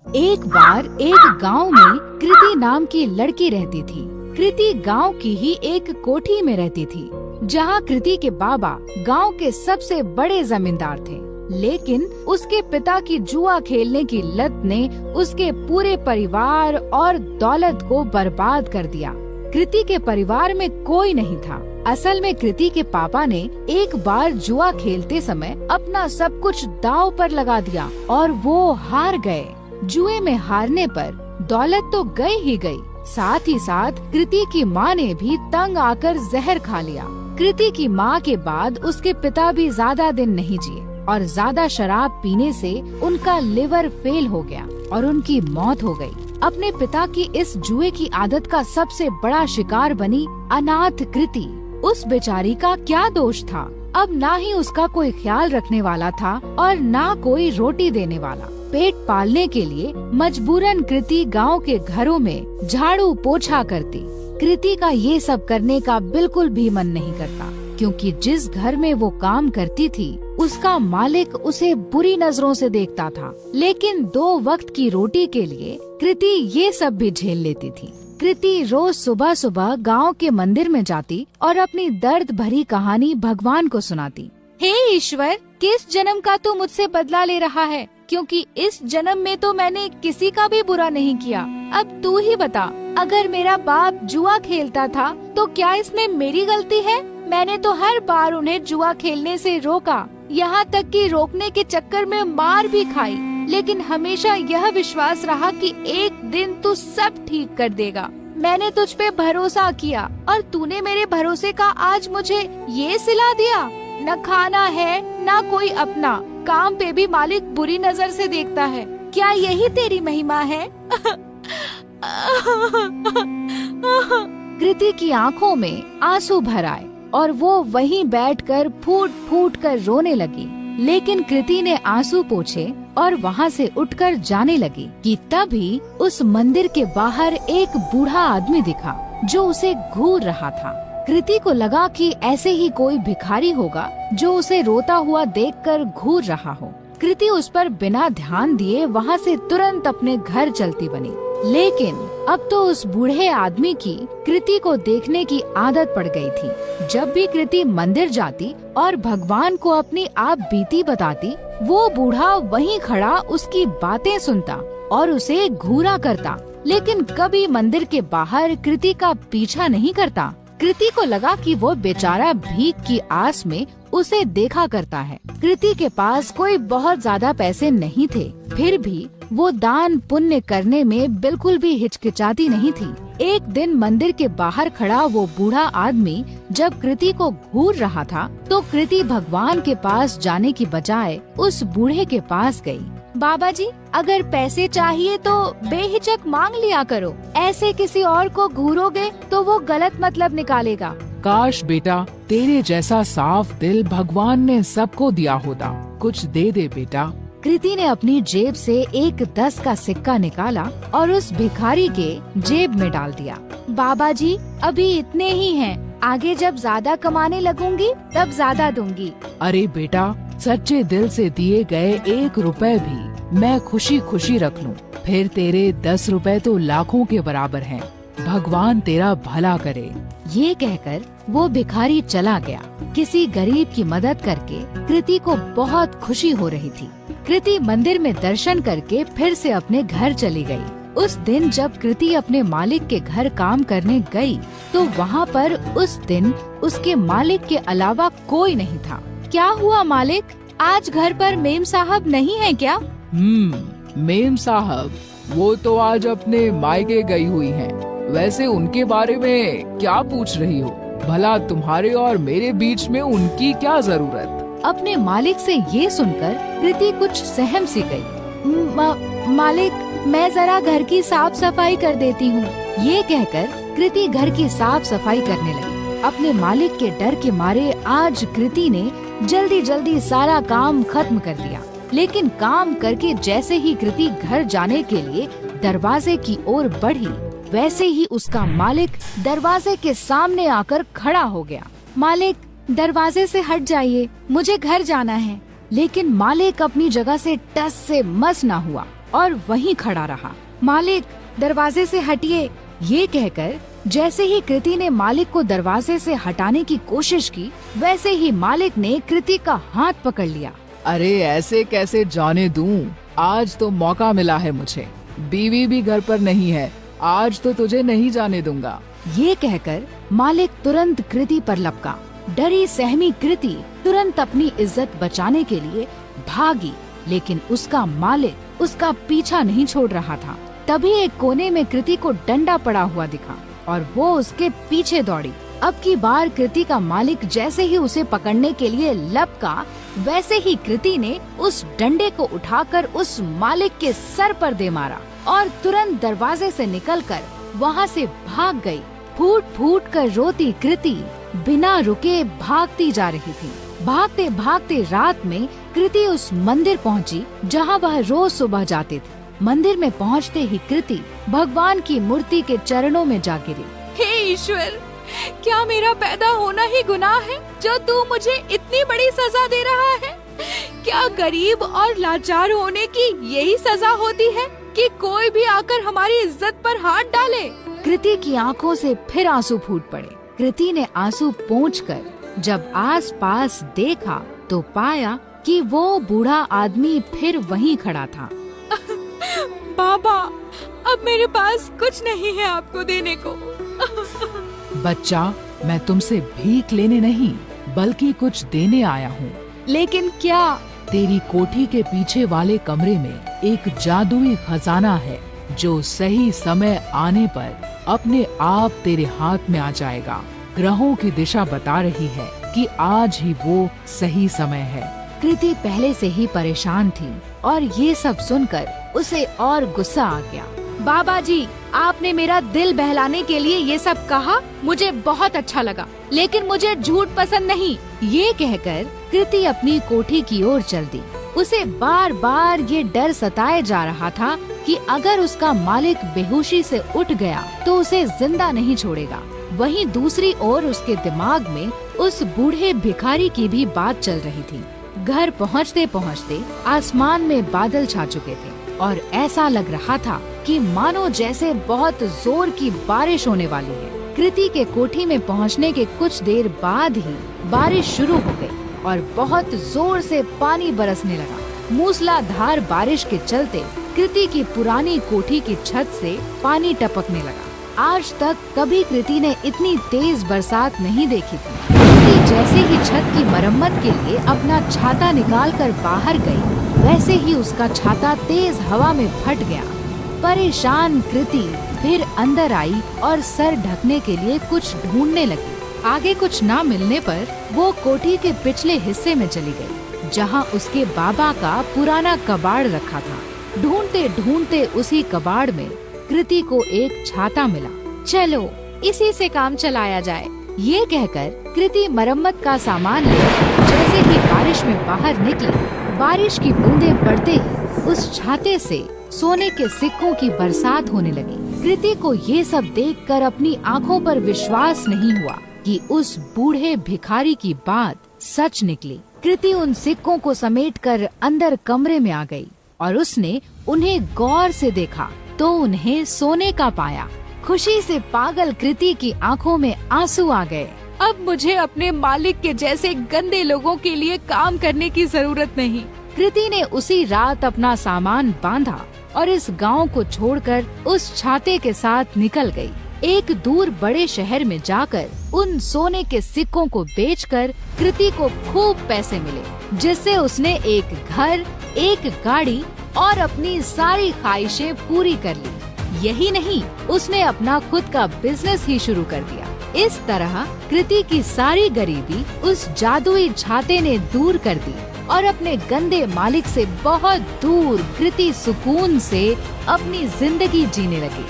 एक बार एक गांव में कृति नाम की लड़की रहती थी। कृति गांव की ही एक कोठी में रहती थी, जहां कृति के बाबा गांव के सबसे बड़े जमींदार थे। लेकिन उसके पिता की जुआ खेलने की लत ने उसके पूरे परिवार और दौलत को बर्बाद कर दिया। कृति के परिवार में कोई नहीं था। असल में कृति के पापा ने एक बार जुआ खेलते समय अपना सब कुछ दांव पर लगा दिया और वो हार गए। जुए में हारने पर दौलत तो गई ही गई, साथ ही साथ कृति की माँ ने भी तंग आकर जहर खा लिया। कृति की माँ के बाद उसके पिता भी ज्यादा दिन नहीं जिए और ज्यादा शराब पीने से उनका लिवर फेल हो गया और उनकी मौत हो गई। अपने पिता की इस जुए की आदत का सबसे बड़ा शिकार बनी अनाथ कृति। उस बेचारी का क्या दोष था? अब ना ही उसका कोई ख्याल रखने वाला था और ना कोई रोटी देने वाला। पेट पालने के लिए मजबूरन कृति गांव के घरों में झाड़ू पोछा करती। कृति का ये सब करने का बिल्कुल भी मन नहीं करता, क्योंकि जिस घर में वो काम करती थी उसका मालिक उसे बुरी नजरों से देखता था। लेकिन 2 वक्त की रोटी के लिए कृति ये सब भी झेल लेती थी। कृति रोज सुबह सुबह गांव के मंदिर में जाती और अपनी दर्द भरी कहानी भगवान को सुनाती। हे ईश्वर, किस जन्म का तू मुझसे बदला ले रहा है? क्योंकि इस जन्म में तो मैंने किसी का भी बुरा नहीं किया। अब तू ही बता, अगर मेरा बाप जुआ खेलता था तो क्या इसमें मेरी गलती है? मैंने तो हर बार उन्हें जुआ खेलने से रोका, यहाँ तक कि रोकने के चक्कर में मार भी खाई, लेकिन हमेशा यह विश्वास रहा कि एक दिन तू सब ठीक कर देगा। मैंने तुझ पे भरोसा किया और तूने मेरे भरोसे का आज मुझे ये सिला दिया। न खाना है न कोई अपना, काम पे भी मालिक बुरी नजर से देखता है। क्या यही तेरी महिमा है? कृति की आंखों में आंसू भर आए और वो वहीं बैठकर फूट फूट कर रोने लगी। लेकिन कृति ने आंसू पोंछे और वहाँ से उठकर जाने लगी कि तभी उस मंदिर के बाहर एक बूढ़ा आदमी दिखा जो उसे घूर रहा था। कृति को लगा कि ऐसे ही कोई भिखारी होगा जो उसे रोता हुआ देखकर घूर रहा हो। कृति उस पर बिना ध्यान दिए वहाँ से तुरंत अपने घर चलती बनी। लेकिन अब तो उस बूढ़े आदमी की कृति को देखने की आदत पड़ गई थी। जब भी कृति मंदिर जाती और भगवान को अपनी आप बीती बताती, वो बूढ़ा वहीं खड़ा उसकी बातें सुनता और उसे घूरा करता, लेकिन कभी मंदिर के बाहर कृति का पीछा नहीं करता। कृति को लगा कि वो बेचारा भीख की आस में उसे देखा करता है। कृति के पास कोई बहुत ज्यादा पैसे नहीं थे, फिर भी वो दान पुण्य करने में बिल्कुल भी हिचकिचाती नहीं थी। एक दिन मंदिर के बाहर खड़ा वो बूढ़ा आदमी जब कृति को घूर रहा था, तो कृति भगवान के पास जाने की बजाय उस बूढ़े के पास गई। बाबा जी, अगर पैसे चाहिए तो बेहिचक मांग लिया करो। ऐसे किसी और को घूरोगे तो वो गलत मतलब निकालेगा। काश बेटा, तेरे जैसा साफ दिल भगवान ने सबको दिया होता। कुछ दे दे बेटा। कृति ने अपनी जेब से एक 10 का सिक्का निकाला और उस भिखारी के जेब में डाल दिया। बाबा जी, अभी इतने ही हैं, आगे जब ज्यादा कमाने लगूंगी तब ज्यादा दूंगी। अरे बेटा, सच्चे दिल से दिए गए 1 रुपए भी मैं खुशी खुशी रख लूं, फिर तेरे 10 रुपए तो लाखों के बराबर हैं। भगवान तेरा भला करे। ये कहकर वो भिखारी चला गया। किसी गरीब की मदद करके कृति को बहुत खुशी हो रही थी। कृति मंदिर में दर्शन करके फिर से अपने घर चली गई। उस दिन जब कृति अपने मालिक के घर काम करने गई, तो वहाँ पर उस दिन उसके मालिक के अलावा कोई नहीं था। क्या हुआ मालिक, आज घर पर मेम साहब नहीं है क्या? मेम साहब, वो तो आज अपने मायके गई हुई हैं। वैसे उनके बारे में क्या पूछ रही हो? भला तुम्हारे और मेरे बीच में उनकी क्या जरूरत? अपने मालिक से ये सुनकर कृति कुछ सहम सी गई। मालिक, मैं जरा घर की साफ सफाई कर देती हूँ। ये कहकर कृति घर की साफ सफाई करने लगी। अपने मालिक के डर के मारे आज कृति ने जल्दी जल्दी सारा काम खत्म कर दिया। लेकिन काम करके जैसे ही कृति घर जाने के लिए दरवाजे की ओर बढ़ी, वैसे ही उसका मालिक दरवाजे के सामने आकर खड़ा हो गया। मालिक, दरवाजे से हट जाइए, मुझे घर जाना है। लेकिन मालिक अपनी जगह से टस से मस न हुआ। और वहीं खड़ा रहा। मालिक, दरवाजे से हटिए, ये कहकर जैसे ही कृति ने मालिक को दरवाजे से हटाने की कोशिश की, वैसे ही मालिक ने कृति का हाथ पकड़ लिया। अरे ऐसे कैसे जाने दूं? आज तो मौका मिला है मुझे, बीवी भी घर पर नहीं है, आज तो तुझे नहीं जाने दूंगा। ये कहकर मालिक तुरंत कृति पर लपका। डरी सहमी कृति तुरंत अपनी इज्जत बचाने के लिए भागी, लेकिन उसका मालिक उसका पीछा नहीं छोड़ रहा था। तभी एक कोने में कृति को डंडा पड़ा हुआ दिखा और वो उसके पीछे दौड़ी। अब की बार कृति का मालिक जैसे ही उसे पकड़ने के लिए लपका, वैसे ही कृति ने उस डंडे को उठाकर उस मालिक के सर पर दे मारा और तुरंत दरवाजे से निकलकर वहाँ से भाग गई। फूट फूट कर रोती कृति बिना रुके भागती जा रही थी। भागते भागते रात में कृति उस मंदिर पहुँची जहाँ वह रोज सुबह जाती थी। मंदिर में पहुँचते ही कृति भगवान की मूर्ति के चरणों में जा गिरी। हे ईश्वर, क्या मेरा पैदा होना ही गुनाह है जो तू मुझे इतनी बड़ी सजा दे रहा है? क्या गरीब और लाचार होने की यही सजा होती है कि कोई भी आकर हमारी इज्जत पर हाथ डाले? कृति की आंखों से फिर आंसू फूट पड़े। कृति ने आंसू पोंछकर जब आस-पास देखा तो पाया कि वो बूढ़ा आदमी फिर वहीं खड़ा था। बाबा, अब मेरे पास कुछ नहीं है आपको देने को। बच्चा, मैं तुमसे भीख लेने नहीं बल्कि कुछ देने आया हूँ। लेकिन क्या? तेरी कोठी के पीछे वाले कमरे में एक जादुई खजाना है जो सही समय आने पर अपने आप तेरे हाथ में आ जाएगा। ग्रहों की दिशा बता रही है कि आज ही वो सही समय है। कृति पहले से ही परेशान थी और ये सब सुनकर उसे और गुस्सा आ गया। बाबा जी, आपने मेरा दिल बहलाने के लिए ये सब कहा, मुझे बहुत अच्छा लगा, लेकिन मुझे झूठ पसंद नहीं। ये कहकर कृति अपनी कोठी की ओर चल दी। उसे बार बार ये डर सताए जा रहा था कि अगर उसका मालिक बेहोशी से उठ गया तो उसे जिंदा नहीं छोड़ेगा। वहीं दूसरी ओर उसके दिमाग में उस बूढ़े भिखारी की भी बात चल रही थी। घर पहुँचते पहुँचते आसमान में बादल छा चुके थे और ऐसा लग रहा था कि मानो जैसे बहुत जोर की बारिश होने वाली है। कृति के कोठी में पहुँचने के कुछ देर बाद ही बारिश शुरू हो गई और बहुत जोर से पानी बरसने लगा। मूसलाधार बारिश के चलते कृति की पुरानी कोठी की छत से पानी टपकने लगा। आज तक कभी कृति ने इतनी तेज बरसात नहीं देखी थी। कृति जैसे ही छत की मरम्मत के लिए अपना छाता निकालकर बाहर गई, वैसे ही उसका छाता तेज हवा में फट गया। परेशान कृति फिर अंदर आई और सर ढकने के लिए कुछ ढूंढने लगी। आगे कुछ ना मिलने पर वो कोठी के पिछले हिस्से में चली गई, जहाँ उसके बाबा का पुराना कबाड़ रखा था। ढूंढते ढूंढते उसी कबाड़ में कृति को एक छाता मिला। चलो इसी से काम चलाया जाए, ये कहकर कृति मरम्मत का सामान ले जैसे ही बारिश में बाहर निकली, बारिश की बूंदें पड़ते ही उस छाते से सोने के सिक्कों की बरसात होने लगी। कृति को ये सब देखकर अपनी आंखों पर विश्वास नहीं हुआ कि उस बूढ़े भिखारी की बात सच निकली। कृति उन सिक्कों को समेटकर अंदर कमरे में आ गई और उसने उन्हें गौर से देखा तो उन्हें सोने का पाया। खुशी से पागल कृति की आंखों में आंसू आ गए। अब मुझे अपने मालिक के जैसे गंदे लोगों के लिए काम करने की जरूरत नहीं। कृति ने उसी रात अपना सामान बांधा और इस गांव को छोड़कर उस छाते के साथ निकल गई। एक दूर बड़े शहर में जाकर उन सोने के सिक्कों को बेचकर कृति को खूब पैसे मिले, जिससे उसने एक घर, एक गाड़ी और अपनी सारी ख्वाहिशें पूरी कर ली। यही नहीं, उसने अपना खुद का बिजनेस ही शुरू कर दिया। इस तरह कृति की सारी गरीबी उस जादुई छाते ने दूर कर दी और अपने गंदे मालिक से बहुत दूर कृति सुकून से अपनी जिंदगी जीने लगी।